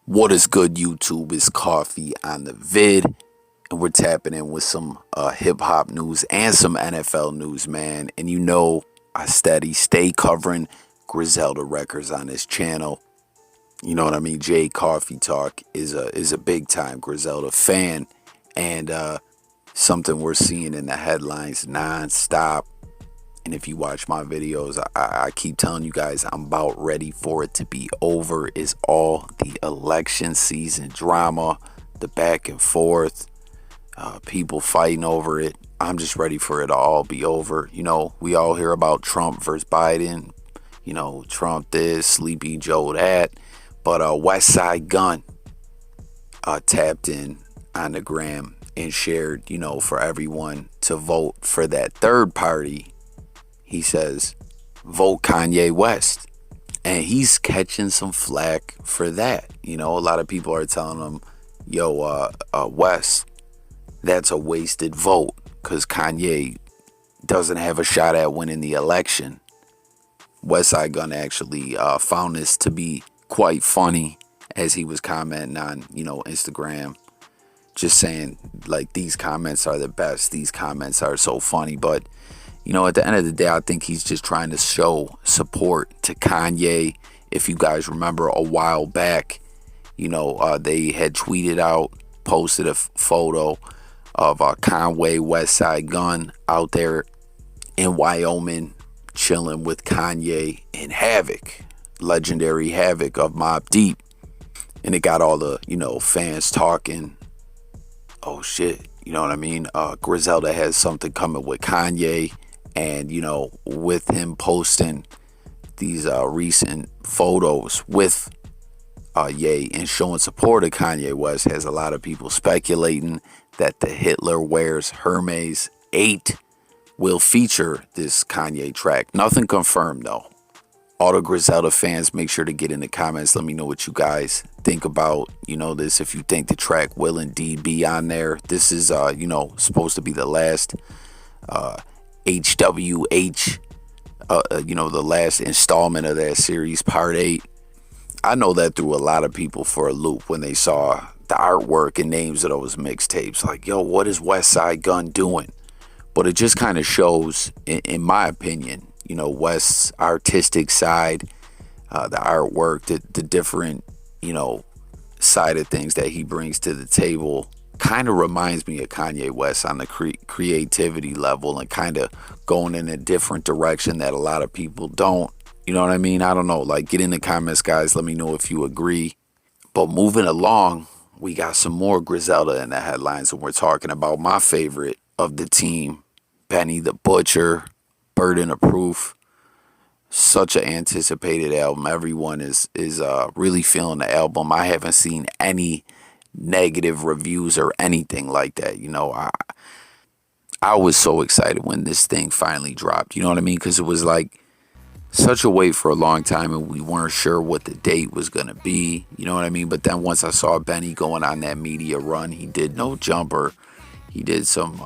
What is good, YouTube? It's Coffee on the vid, and we're tapping in with some hip hop news and some NFL news, man. And I stay covering Griselda records on this channel. You know what I mean? Jay Coffee Talk is a big time Griselda fan, and something we're seeing in the headlines nonstop. And if you watch my videos, I keep telling you guys I'm about ready for it to be over. Is all the election season drama, the back and forth, people fighting over it. I'm just ready for it to all be over. We all hear about Trump versus Biden. Trump this, Sleepy Joe that. But Westsidegunn tapped in on the gram and shared, for everyone to vote for that third party. He says, vote Kanye West. And he's catching some flack for that. A lot of people are telling him, West, that's a wasted vote because Kanye doesn't have a shot at winning the election. Westsidegunn actually found this to be quite funny as he was commenting on, Instagram. Just saying, like, these comments are the best. These comments are so funny. But at the end of the day, I think he's just trying to show support to Kanye. If you guys remember a while back, they had tweeted out, posted a photo of Conway Westsidegunn out there in Wyoming chilling with Kanye and Havoc, legendary Havoc of Mobb Deep. And it got all the, fans talking. Oh, shit. You know what I mean? Griselda has something coming with Kanye. And, with him posting these recent photos with Ye and showing support of Kanye West has a lot of people speculating that the Hitler Wears Hermes 8 will feature this Kanye track. Nothing confirmed, though. All the Griselda fans, make sure to get in the comments. Let me know what you guys think about, this. If you think the track will indeed be on there. This is, supposed to be the last HWH, the last installment of that series, part 8. I know that threw a lot of people for a loop when they saw the artwork and names of those mixtapes. Like, what is Westsidegunn doing? But it just kind of shows, in my opinion, West's artistic side, the artwork, the different, side of things that he brings to the table. Kind of reminds me of Kanye West on the creativity level and kind of going in a different direction that a lot of people don't. You know what I mean? I don't know. Like, get in the comments, guys. Let me know if you agree. But moving along, we got some more Griselda in the headlines, and we're talking about my favorite of the team, Benny the Butcher, Burden of Proof. Such an anticipated album. Everyone is really feeling the album. I haven't seen any negative reviews or anything like that. I was so excited when this thing finally dropped. You know what I mean? Because it was like such a wait for a long time, and we weren't sure what the date was gonna be. You know what I mean? But then once I saw Benny going on that media run, he did No Jumper. He did some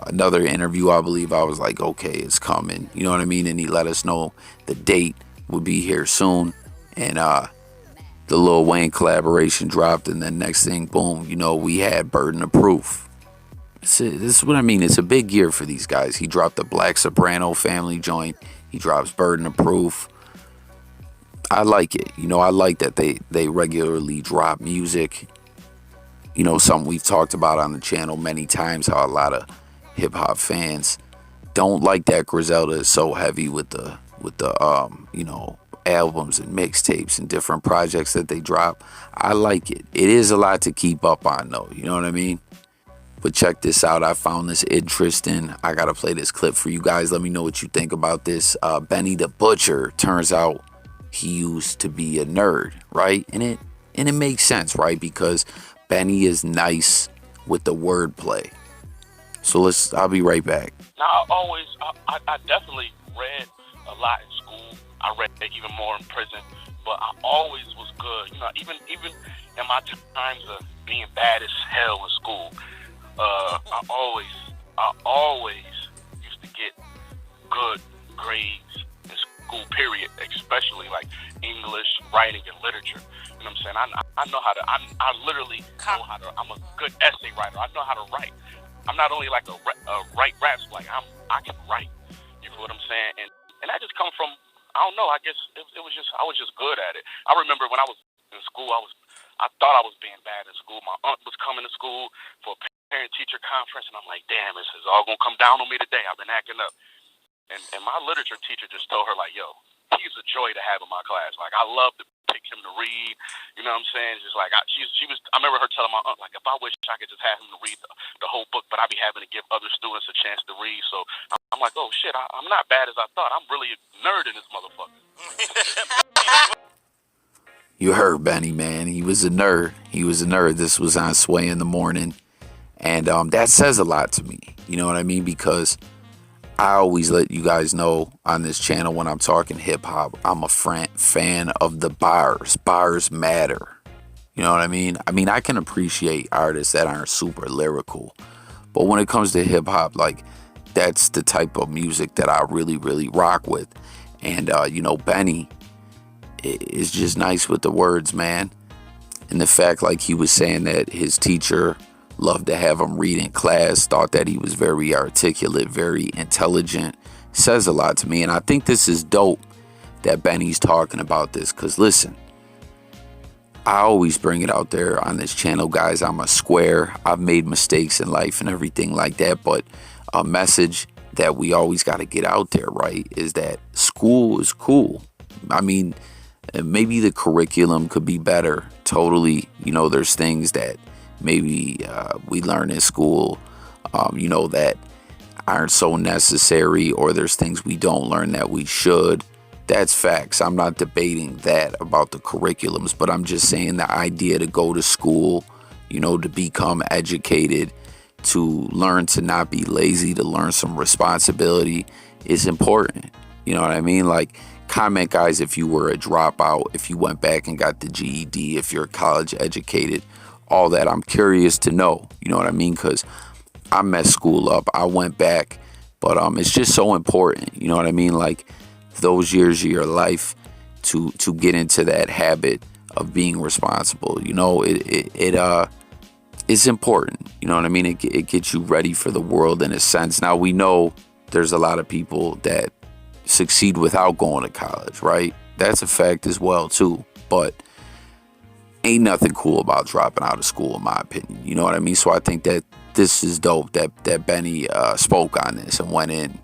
another interview, I believe. I was like, okay, it's coming. You know what I mean? And he let us know the date would be here soon. And the Lil Wayne collaboration dropped, and then next thing, boom, we had Burden of Proof. This is what I mean. It's a big year for these guys. He dropped the Black Soprano family joint. He drops Burden of Proof. I like it. I like that they regularly drop music. Something we've talked about on the channel many times, how a lot of hip-hop fans don't like that Griselda is so heavy with the albums and mixtapes and different projects that they drop. I like it. It is a lot to keep up on, though. You know what I mean? But check this out. I found this interesting. I gotta play this clip for you guys. Let me know what you think about this. Benny the Butcher, turns out he used to be a nerd, right? And it makes sense, right? Because Benny is nice with the wordplay. So I'll be right back. Now, I definitely read a lot in school. I read even more in prison, but I always was good. Even in my times of being bad as hell in school, I always used to get good grades in school, period, especially like English, writing, and literature. You know what I'm saying? I know how to. I literally know how to. I'm a good essay writer. I know how to write. I'm not only like a write raps. Like I can write. You feel what I'm saying? And that just comes from, I don't know. I guess it was just, I was just good at it. I remember when I was in school, I thought I was being bad in school. My aunt was coming to school for a parent-teacher conference, and I'm like, damn, this is all gonna come down on me today. I've been acting up. And my literature teacher just told her, like, yo, he's a joy to have in my class. Like, I love to pick him to read. You know what I'm saying? It's just like, I remember her telling my aunt, like, if I wish I could just have him to read the whole book, but I'd be having to give other students a chance to read. So I'm like, oh, shit, I'm not bad as I thought. I'm really a nerd in this motherfucker. You heard Benny, man. He was a nerd. He was a nerd. This was on Sway in the Morning. And that says a lot to me. You know what I mean? Because I always let you guys know on this channel when I'm talking hip hop, I'm a fan of the bars. Bars matter. You know what I mean? I can appreciate artists that aren't super lyrical. But when it comes to hip hop, like, that's the type of music that I really, really rock with. And, Benny is just nice with the words, man. And the fact, like, he was saying that his teacher loved to have him read in class, thought that he was very articulate, very intelligent, says a lot to me. And I think this is dope that Benny's talking about this, because listen, I always bring it out there on this channel, guys. I'm a square. I've made mistakes in life and everything like that, but a message that we always got to get out there, right, is that school is cool. Maybe the curriculum could be better. Totally, there's things that maybe we learn in school, that aren't so necessary, or there's things we don't learn that we should. That's facts. I'm not debating that about the curriculums, but I'm just saying the idea to go to school, to become educated, to learn to not be lazy, to learn some responsibility is important. You know what I mean? Like, comment, guys, if you were a dropout, if you went back and got the GED, if you're college educated, all that. I'm curious to know, you know what I mean? Because I messed school up. I went back, but it's just so important, you know what I mean? Like, those years of your life to get into that habit of being responsible, it's important, you know what I mean? It gets you ready for the world in a sense. Now, we know there's a lot of people that succeed without going to college, right? That's a fact as well too, but ain't nothing cool about dropping out of school, in my opinion. You know what I mean? So I think that this is dope that Benny spoke on this and went in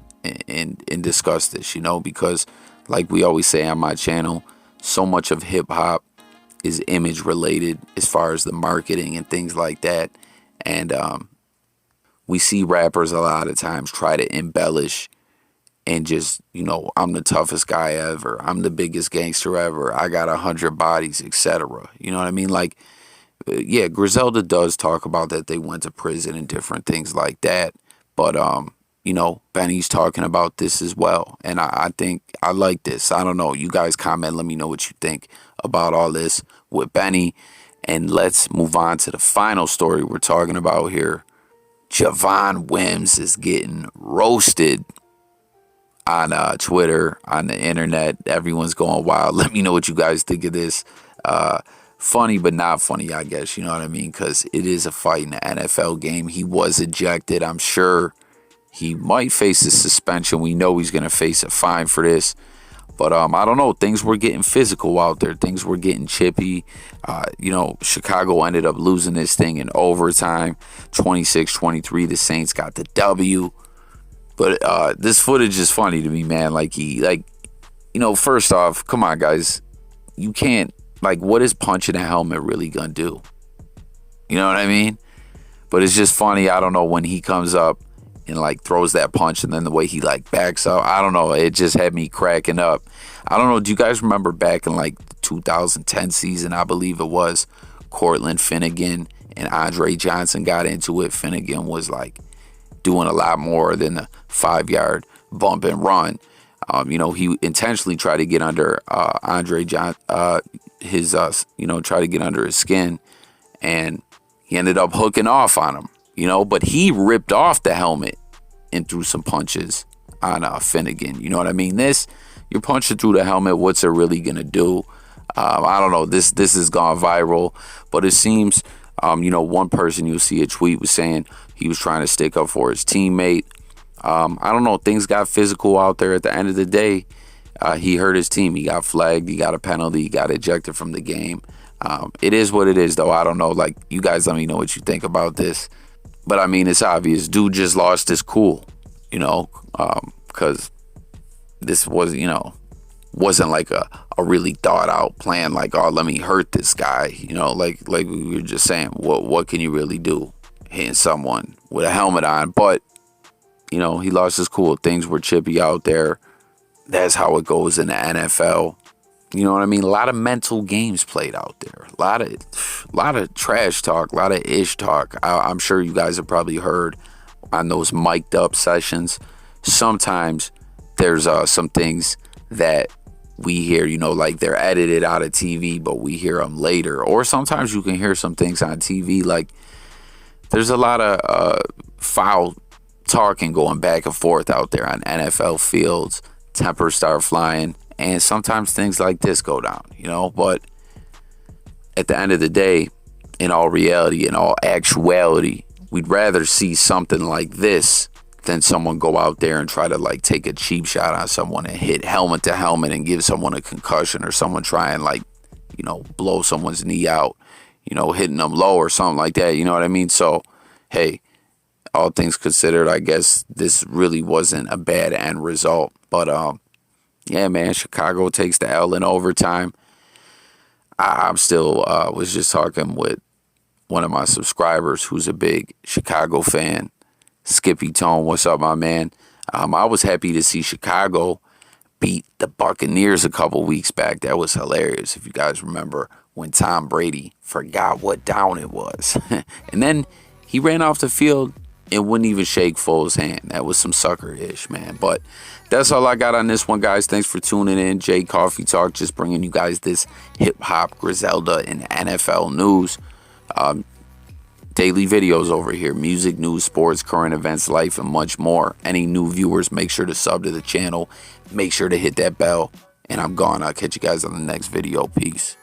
and discussed this, because like we always say on my channel, so much of hip hop is image related as far as the marketing and things like that. And we see rappers a lot of times try to embellish and just, I'm the toughest guy ever. I'm the biggest gangster ever. I got 100 bodies, etc. You know what I mean? Like, yeah, Griselda does talk about that they went to prison and different things like that. But, Benny's talking about this as well. And I think I like this. I don't know. You guys comment. Let me know what you think about all this with Benny. And let's move on to the final story we're talking about here. Javon Wims is getting roasted on Twitter, on the internet. Everyone's going wild. Let me know what you guys think of this. Funny, but not funny, I guess. You know what I mean? Because it is a fight in the NFL game. He was ejected. I'm sure he might face a suspension. We know he's going to face a fine for this. But I don't know. Things were getting physical out there. Things were getting chippy. Chicago ended up losing this thing in overtime. 26-23. The Saints got the W. But this footage is funny to me, man. First off, come on, guys. You can't, what is punching a helmet really gonna do? You know what I mean? But it's just funny. I don't know, when he comes up and throws that punch, and then the way he backs up. I don't know. It just had me cracking up. I don't know. Do you guys remember back in the 2010 season, I believe it was, Cortland Finnegan and Andre Johnson got into it? Finnegan was doing a lot more than the 5-yard bump and run. He intentionally tried to get under Andre Johnson, try to get under his skin, and he ended up hooking off on him, but he ripped off the helmet and threw some punches on Finnegan. You know what I mean? You're punching through the helmet. What's it really going to do? I don't know. This has gone viral, but it seems, one person you'll see a tweet was saying he was trying to stick up for his teammate. I don't know. Things got physical out there. At the end of the day, he hurt his team. He got flagged. He got a penalty. He got ejected from the game. It is what it is, though. I don't know. Like, you guys let me know what you think about this. But, I mean, it's obvious. Dude just lost his cool, because this was, wasn't like a really thought out plan. Like, oh, let me hurt this guy. Like we were just saying, what can you really do? Hitting someone with a helmet on. But, he lost his cool. Things were chippy out there. That's how it goes in the NFL. You know what I mean? A lot of mental games played out there. A lot of trash talk, a lot of ish talk. I'm sure you guys have probably heard on those mic'd up sessions. Sometimes there's some things that we hear, like they're edited out of TV, but we hear them later. Or sometimes you can hear some things on TV. Like, there's a lot of foul talking going back and forth out there on NFL fields. Tempers start flying, and sometimes things like this go down, but at the end of the day, in all reality, in all actuality, we'd rather see something like this than someone go out there and try to like take a cheap shot on someone and hit helmet to helmet and give someone a concussion, or someone try and blow someone's knee out, hitting them low or something like that. You know what I mean? So, hey, all things considered, I guess this really wasn't a bad end result. But, yeah, man, Chicago takes the L in overtime. I'm still was just talking with one of my subscribers who's a big Chicago fan. Skippy Tone, what's up, my man? I was happy to see Chicago beat the Buccaneers a couple weeks back. That was hilarious. If you guys remember when Tom Brady forgot what down it was. And then he ran off the field and wouldn't even shake Foles' hand. That was some sucker-ish, man. But that's all I got on this one, guys. Thanks for tuning in. Jay Coffee Talk, just bringing you guys this hip-hop, Griselda, and NFL news. Daily videos over here. Music, news, sports, current events, life, and much more. Any new viewers, make sure to sub to the channel. Make sure to hit that bell. And I'm gone. I'll catch you guys on the next video. Peace.